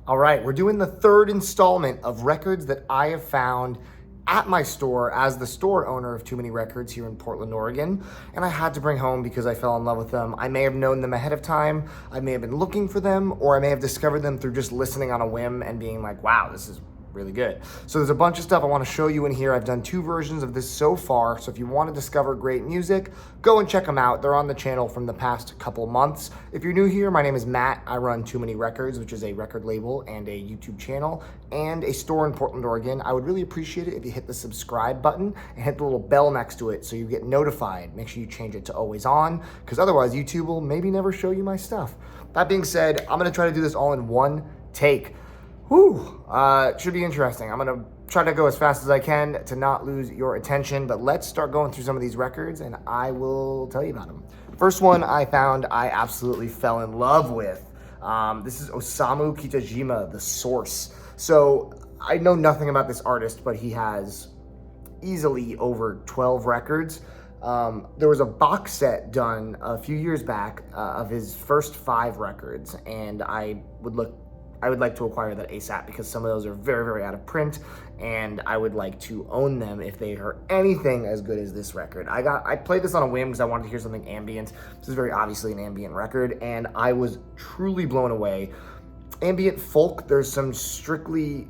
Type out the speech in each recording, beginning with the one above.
All right, we're doing the third installment of records that I have found at my store as the store owner of Too Many Records here in Portland, Oregon, and I had to bring home because I fell in love with them. I may have known them ahead of time, I may have been looking for them, or I may have discovered them through just listening on a whim and being like, wow, this is really good. So there's a bunch of stuff I want to show you in here. I've done 2 versions of this so far, so if you want to discover great music, go and check them out. They're on the channel from the past couple months. If you're new here, my name is Matt. I run Too Many Records, which is a record label and a YouTube channel and a store in Portland, Oregon. I would really appreciate it if you hit the subscribe button and hit the little bell next to it so you get notified. Make sure you change it to always on, because otherwise YouTube will maybe never show you my stuff. That being said, I'm gonna try to do this all in one take. Whew, should be interesting. I'm gonna try to go as fast as I can to not lose your attention, but let's start going through some of these records and I will tell you about them. First one I found I absolutely fell in love with. This is Osamu Kitajima, The Source. So I know nothing about this artist, but he has easily over 12 records. There was a box set done a few years back of his first 5 records, and I would like to acquire that ASAP because some of those are very, very out of print, and I would like to own them if they are anything as good as this record. I played this on a whim because I wanted to hear something ambient. This is very obviously an ambient record, and I was truly blown away. Ambient folk, there's some strictly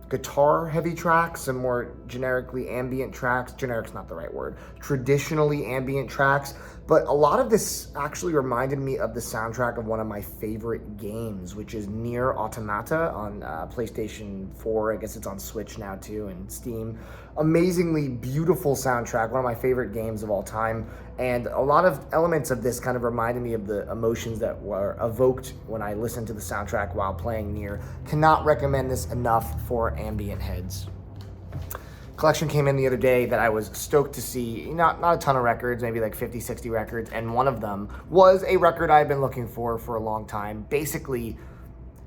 guitar heavy tracks, some more generically ambient tracks. Generic's not the right word. Traditionally ambient tracks. But a lot of this actually reminded me of the soundtrack of one of my favorite games, which is Nier Automata on PlayStation 4. I guess it's on Switch now too, and Steam. Amazingly beautiful soundtrack, one of my favorite games of all time. And a lot of elements of this kind of reminded me of the emotions that were evoked when I listened to the soundtrack while playing Nier. Cannot recommend this enough for ambient heads. Collection came in the other day that I was stoked to see. Not a ton of records, maybe like 50, 60 records, and one of them was a record I've been looking for a long time, basically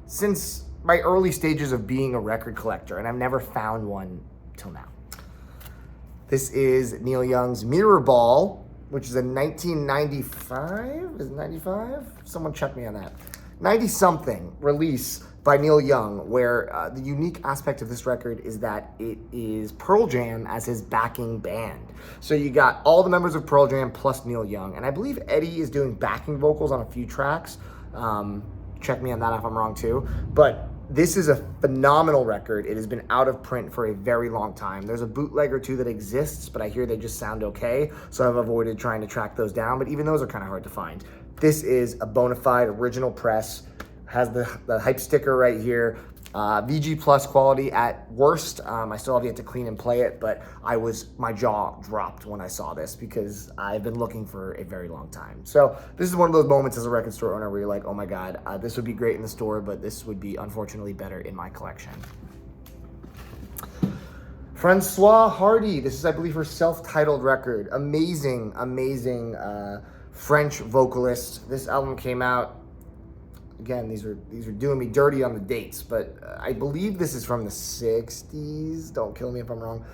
since my early stages of being a record collector, and I've never found one till now. This is Neil Young's Mirror Ball, which is a 1995, is it 95? Someone check me on that. 90-something release by Neil Young, where the unique aspect of this record is that it is Pearl Jam as his backing band. So you got all the members of Pearl Jam plus Neil Young, and I believe Eddie is doing backing vocals on a few tracks. Check me on that if I'm wrong too. But this is a phenomenal record. It has been out of print for a very long time. There's a bootleg or 2 that exists, but I hear they just sound okay, so I've avoided trying to track those down, but even those are kind of hard to find. This is a bona fide original press. Has the hype sticker right here. VG Plus quality at worst. I still have yet to clean and play it, but my jaw dropped when I saw this because I've been looking for a very long time. So this is one of those moments as a record store owner where you're like, oh my God, this would be great in the store, but this would be unfortunately better in my collection. Francois Hardy, this is I believe her self-titled record. Amazing French vocalist. This album came out, again, these are doing me dirty on the dates, but I believe this is from the 60s. Don't kill me if I'm wrong.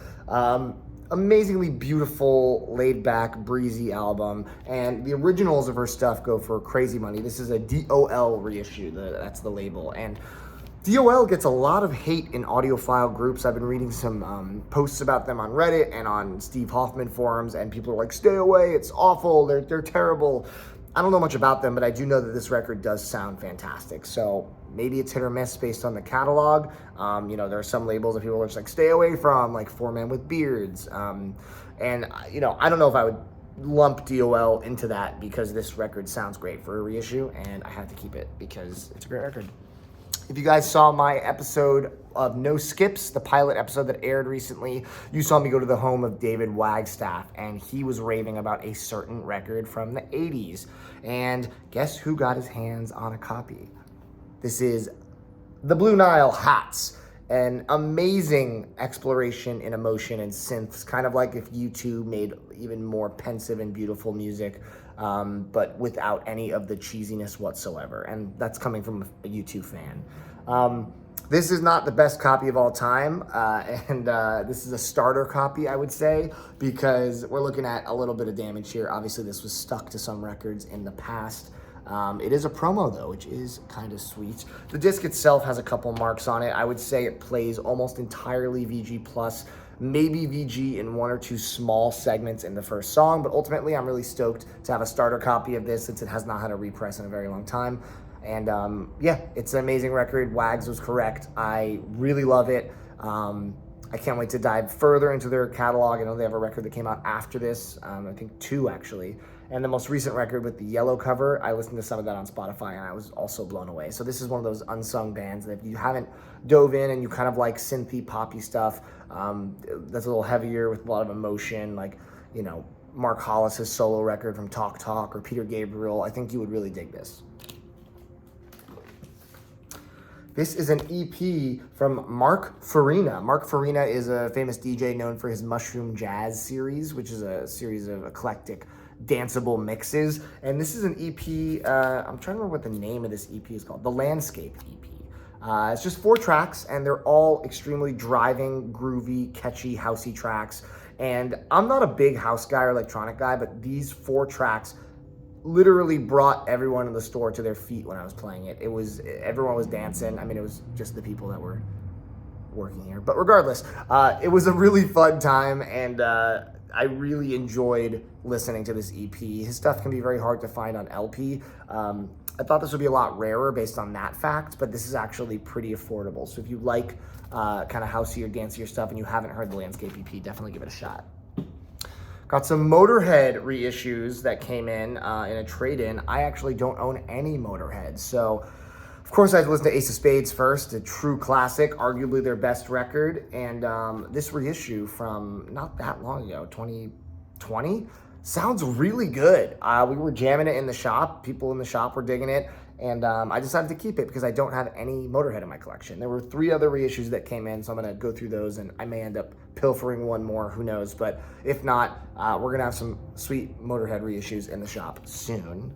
Amazingly beautiful, laid-back, breezy album, and the originals of her stuff go for crazy money. This is a DOL reissue, that's the label, and DOL gets a lot of hate in audiophile groups. I've been reading some posts about them on Reddit and on Steve Hoffman forums, and people are like, stay away, it's awful, they're terrible. I don't know much about them, but I do know that this record does sound fantastic. So maybe it's hit or miss based on the catalog. There are some labels that people are just like, stay away from, like 4 Men with Beards. And I don't know if I would lump DOL into that because this record sounds great for a reissue, and I had to keep it because it's a great record. If you guys saw my episode of No Skips, the pilot episode that aired recently, you saw me go to the home of David Wagstaff, and he was raving about a certain record from the 80s. And guess who got his hands on a copy? This is the Blue Nile Hats, an amazing exploration in emotion and synths, kind of like if U2 made even more pensive and beautiful music, but without any of the cheesiness whatsoever. And that's coming from a U2 fan. This is not the best copy of all time, and this is a starter copy, I would say, because we're looking at a little bit of damage here. Obviously, this was stuck to some records in the past. It is a promo though, which is kind of sweet. The disc itself has a couple marks on it. I would say it plays almost entirely VG plus, maybe VG in one or two small segments in the first song, but ultimately I'm really stoked to have a starter copy of this since it has not had a repress in a very long time. And yeah, it's an amazing record. Wags was correct. I really love it. I can't wait to dive further into their catalog. I know they have a record that came out after this, I think 2 actually. And the most recent record with the yellow cover, I listened to some of that on Spotify and I was also blown away. So this is one of those unsung bands that if you haven't dove in and you kind of like synthy poppy stuff, that's a little heavier with a lot of emotion, like, you know, Mark Hollis's solo record from Talk Talk or Peter Gabriel, I think you would really dig this. This is an EP from Mark Farina. Mark Farina is a famous DJ known for his Mushroom Jazz series, which is a series of eclectic danceable mixes. And this is an EP, I'm trying to remember what the name of this EP is called, the Landscape EP. It's just 4 tracks and they're all extremely driving, groovy, catchy, housey tracks. And I'm not a big house guy or electronic guy, but these 4 tracks literally brought everyone in the store to their feet when I was playing it. Everyone was dancing. I mean, it was just the people that were working here. But regardless, it was a really fun time, and I really enjoyed listening to this EP. His stuff can be very hard to find on LP. I thought this would be a lot rarer based on that fact, but this is actually pretty affordable. So if you like kind of housey or dancier stuff and you haven't heard the Landscape EP, definitely give it a shot. Got some Motorhead reissues that came in a trade-in. I actually don't own any Motorhead, so of course I had to listen to Ace of Spades first, a true classic, arguably their best record, and this reissue from not that long ago, 2020, sounds really good. We were jamming it in the shop, people in the shop were digging it, and I decided to keep it because I don't have any Motorhead in my collection. There were 3 other reissues that came in, so I'm gonna go through those and I may end up pilfering one more, who knows, but if not, we're gonna have some sweet Motorhead reissues in the shop soon.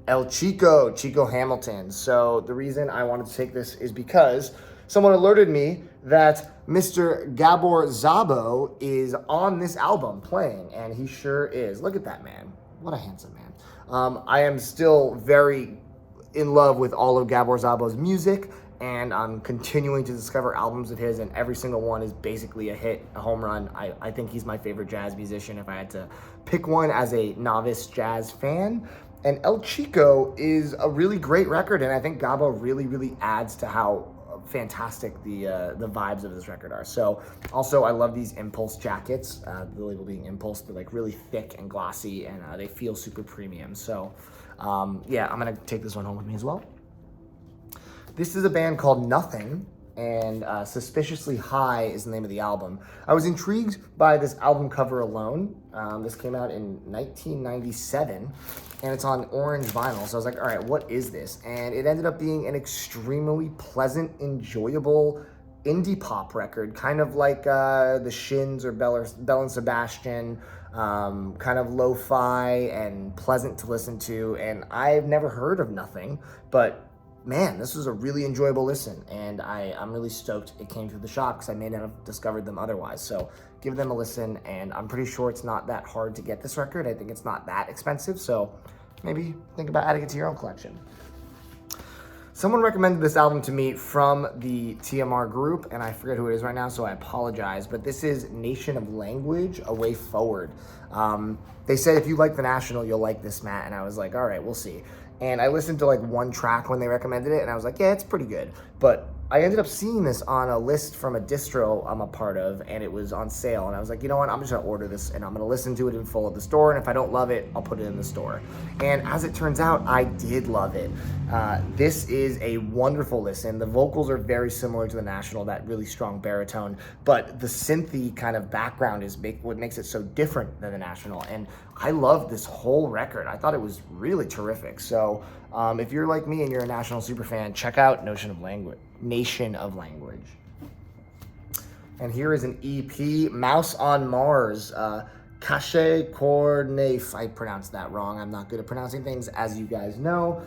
El Chico Hamilton. So the reason I wanted to take this is because someone alerted me that Mr. Gabor Szabo is on this album playing, and he sure is. Look at that man. What a handsome man. I am still very in love with all of Gabor Szabo's music, and I'm continuing to discover albums of his, and every single one is basically a hit, a home run. I think he's my favorite jazz musician if I had to pick one as a novice jazz fan. And El Chico is a really great record, and I think Gabo really adds to how fantastic the vibes of this record are. So also I love these Impulse jackets, the label being Impulse. They're like really thick and glossy, and they feel super premium. So yeah, I'm gonna take this one home with me as well. This is a band called Nothing, and Suspiciously High is the name of the album. I was intrigued by this album cover alone. This came out in 1997, and it's on orange vinyl. So I was like, all right, what is this? And it ended up being an extremely pleasant, enjoyable indie pop record, kind of like the Shins or Bell and Sebastian, kind of lo-fi and pleasant to listen to. And I've never heard of Nothing, but man, this was a really enjoyable listen, and I'm really stoked it came through the shop because I may not have discovered them otherwise. So give them a listen, and I'm pretty sure it's not that hard to get this record. I think it's not that expensive, so maybe think about adding it to your own collection. Someone recommended this album to me from the TMR group, and I forget who it is right now, so I apologize, but this is Nation of Language, A Way Forward. They said if you like The National, you'll like this, Matt, and I was like, all right, we'll see. And I listened to like 1 track when they recommended it, and I was like, yeah, it's pretty good. But I ended up seeing this on a list from a distro I'm a part of, and it was on sale. And I was like, you know what, I'm just gonna order this, and I'm gonna listen to it in full at the store, and if I don't love it, I'll put it in the store. And as it turns out, I did love it. This is a wonderful listen. The vocals are very similar to The National, that really strong baritone, but the synthy kind of background is what makes it so different than The National. And I love this whole record. I thought it was really terrific. So if you're like me and you're a National super fan, check out Nation of Language. And here is an EP, Mouse on Mars, Cache Corneif. I pronounced that wrong. I'm not good at pronouncing things, as you guys know.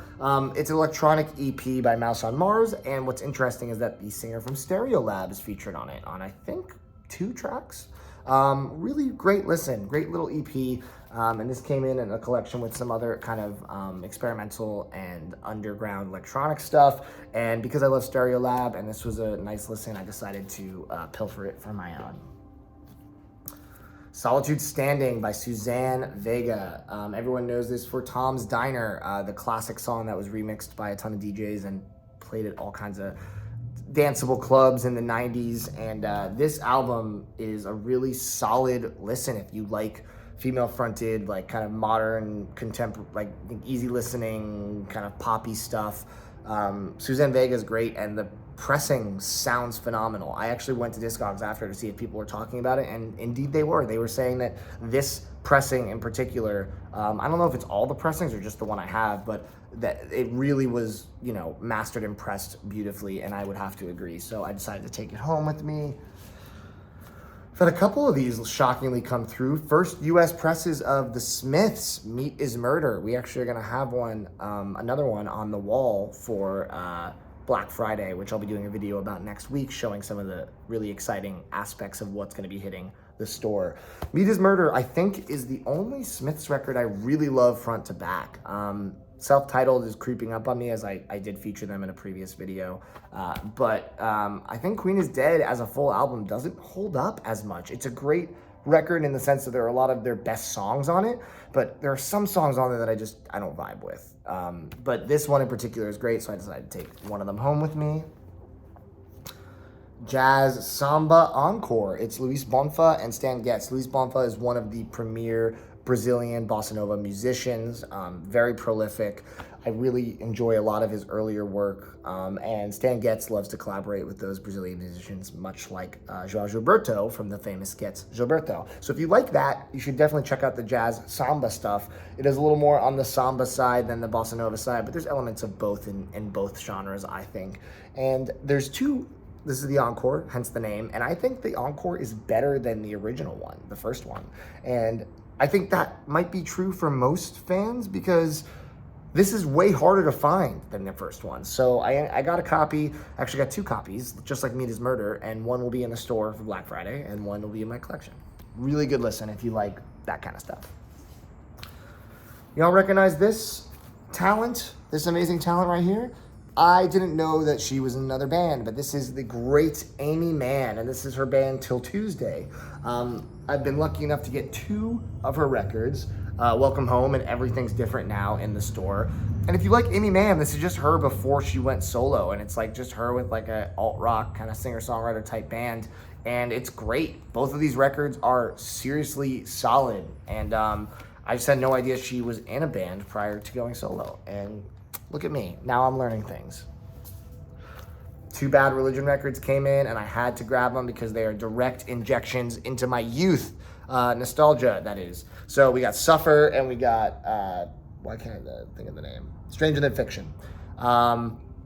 It's an electronic EP by Mouse on Mars, and what's interesting is that the singer from Stereolab is featured on it, on I think 2 tracks. Really great listen, great little EP. And this came in a collection with some other kind of experimental and underground electronic stuff. And because I love Stereolab and this was a nice listen, I decided to pilfer it for my own. Solitude Standing by Suzanne Vega. Everyone knows this for Tom's Diner, the classic song that was remixed by a ton of DJs and played at all kinds of danceable clubs in the 90s. And this album is a really solid listen if you like female fronted, like kind of modern, contemporary, like easy listening, kind of poppy stuff. Suzanne Vega is great, and the pressing sounds phenomenal. I actually went to Discogs after to see if people were talking about it, and indeed they were. They were saying that this pressing in particular, I don't know if it's all the pressings or just the one I have, but that it really was, you know, mastered and pressed beautifully, and I would have to agree. So I decided to take it home with me. I've had a couple of these shockingly come through. First US presses of The Smiths, Meat is Murder. We actually are gonna have one, another one on the wall for Black Friday, which I'll be doing a video about next week, showing some of the really exciting aspects of what's gonna be hitting the store. Meat is Murder, I think, is the only Smiths record I really love front to back. Self-titled is creeping up on me, as I did feature them in a previous video. But I think Queen is Dead as a full album doesn't hold up as much. It's a great record in the sense that there are a lot of their best songs on it, but there are some songs on there that I don't vibe with. But this one in particular is great, so I decided to take one of them home with me. Jazz Samba Encore. It's Luis Bonfa and Stan Getz. Luis Bonfa is one of the premier Brazilian bossa nova musicians, very prolific. I really enjoy a lot of his earlier work, and Stan Getz loves to collaborate with those Brazilian musicians, much like João Gilberto from the famous Getz Gilberto. So if you like that, you should definitely check out the jazz samba stuff. It is a little more on the samba side than the bossa nova side, but there's elements of both in both genres, I think. And there's two. This is the encore, hence the name, and I think the encore is better than the original one, the first one. And I think that might be true for most fans because this is way harder to find than the first one. So I got a copy, actually got two copies, just like Meat is Murder, and one will be in the store for Black Friday, and one will be in my collection. Really good listen if you like that kind of stuff. Y'all recognize this talent, this amazing talent right here? I didn't know that she was in another band, but this is the great Amy Mann, and this is her band Till Tuesday. I've been lucky enough to get two of her records, Welcome Home and Everything's Different Now, in the store. And if you like Amy Mann, this is just her before she went solo, and it's like just her with like a alt-rock kind of singer-songwriter type band, and it's great. Both of these records are seriously solid, and I just had no idea she was in a band prior to going solo, and look at me, now I'm learning things. Two Bad Religion records came in, and I had to grab them because they are direct injections into my youth, nostalgia, that is. So we got Suffer, and we got, why can't I think of the name? Stranger Than Fiction.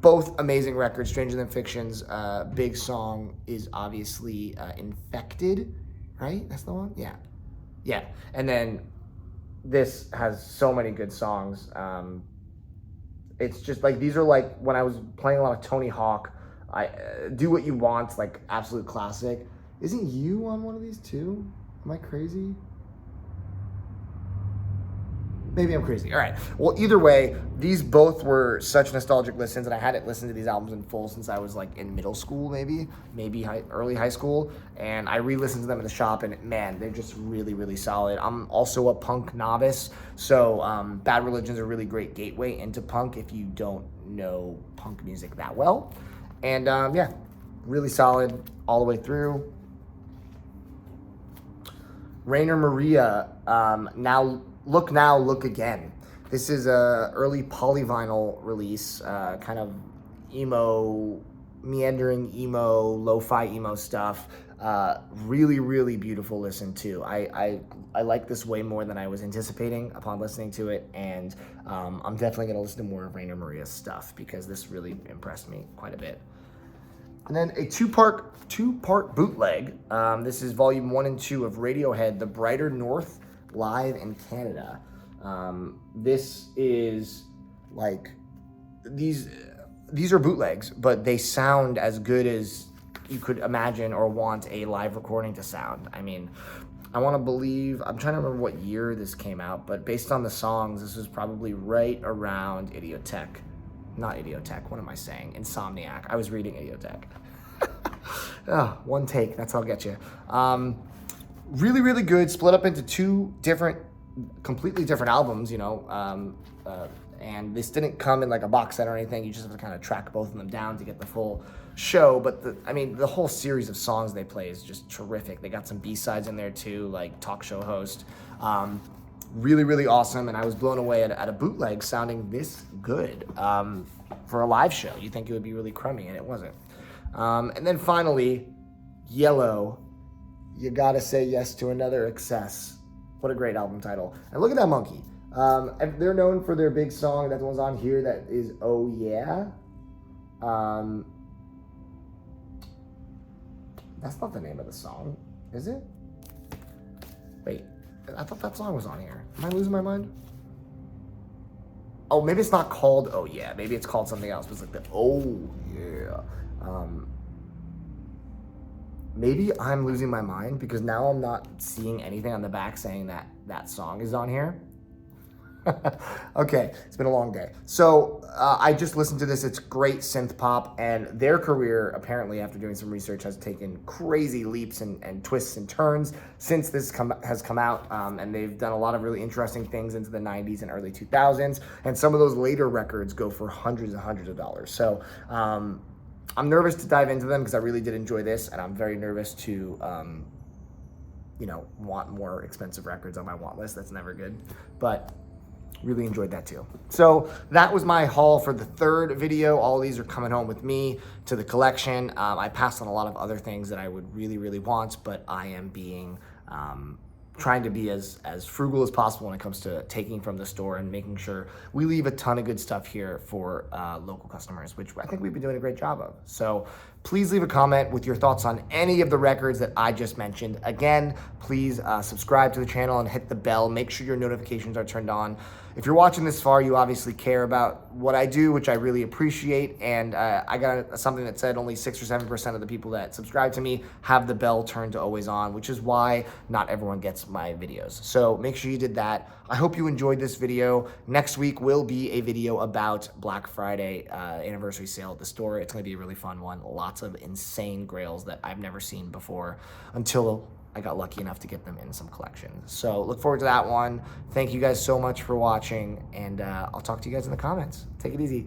Both amazing records. Stranger Than Fiction's big song is obviously Infected, right? That's the one? Yeah. Yeah. And then this has so many good songs. It's just like, these are like, when I was playing a lot of Tony Hawk, I Do What You Want, like absolute classic. Isn't You on one of these too? Am I crazy? Maybe I'm crazy. All right. Well, either way, these both were such nostalgic listens, and I hadn't listened to these albums in full since I was like in middle school, maybe early high school. And I re-listened to them in the shop, and man, they're just really, really solid. I'm also a punk novice, so Bad Religion's a really great gateway into punk if you don't know punk music that well. And yeah, really solid all the way through. Rainer Maria, Now Look Again. This is a early polyvinyl release, kind of emo, meandering emo, lo-fi emo stuff. Really, really beautiful listen too. I like this way more than I was anticipating upon listening to it, and I'm definitely gonna listen to more of Rainer Maria's stuff because this really impressed me quite a bit. And then a two-part bootleg. This is volume 1 and 2 of Radiohead, The Brighter North, live in Canada. This is like, these are bootlegs, but they sound as good as you could imagine or want a live recording to sound. I mean, I want to believe, I'm trying to remember what year this came out, but based on the songs, this was probably right around Idiotech. Not Idiotech, what am I saying? Insomniac. I was reading Idiotech. Oh, one take, that's how I'll get you. Really, really good, split up into two different, completely different albums, you know, and this didn't come in like a box set or anything. You just have to kind of track both of them down to get the full show. But the whole series of songs they play is just terrific. They got some B-sides in there too, like Talk Show Host. Really, really awesome. And I was blown away at a bootleg sounding this good for a live show. You think it would be really crummy, and it wasn't. And then finally, Yellow, You Gotta Say Yes to Another Excess. What a great album title. And look at that monkey. They're known for their big song, that one's on here, that is Oh Yeah. That's not the name of the song, is it? Wait, I thought that song was on here. Am I losing my mind? Oh, maybe it's not called Oh Yeah. Maybe it's called something else. It's like the Oh Yeah. Maybe I'm losing my mind because now I'm not seeing anything on the back saying that that song is on here. Okay, it's been a long day. So I just listened to this. It's great synth pop, and their career, apparently, after doing some research, has taken crazy leaps and twists and turns since this has come out. And they've done a lot of really interesting things into the 90s and early 2000s. And some of those later records go for hundreds and hundreds of dollars. So I'm nervous to dive into them because I really did enjoy this, and I'm very nervous to you know, want more expensive records on my want list. That's never good, but really enjoyed that too. So that was my haul for the third video. All of these are coming home with me to the collection. I passed on a lot of other things that I would really, really want, but I am being trying to be as frugal as possible when it comes to taking from the store and making sure we leave a ton of good stuff here for local customers, which I think we've been doing a great job of. So please leave a comment with your thoughts on any of the records that I just mentioned. Again, please subscribe to the channel and hit the bell. Make sure your notifications are turned on. If you're watching this far, you obviously care about what I do, which I really appreciate. And I got something that said only 6 or 7% of the people that subscribe to me have the bell turned to always on, which is why not everyone gets my videos. So make sure you did that. I hope you enjoyed this video. Next week will be a video about Black Friday anniversary sale at the store. It's gonna be a really fun one. Lots of insane grails that I've never seen before until I got lucky enough to get them in some collections. So look forward to that one. Thank you guys so much for watching, and I'll talk to you guys in the comments. Take it easy.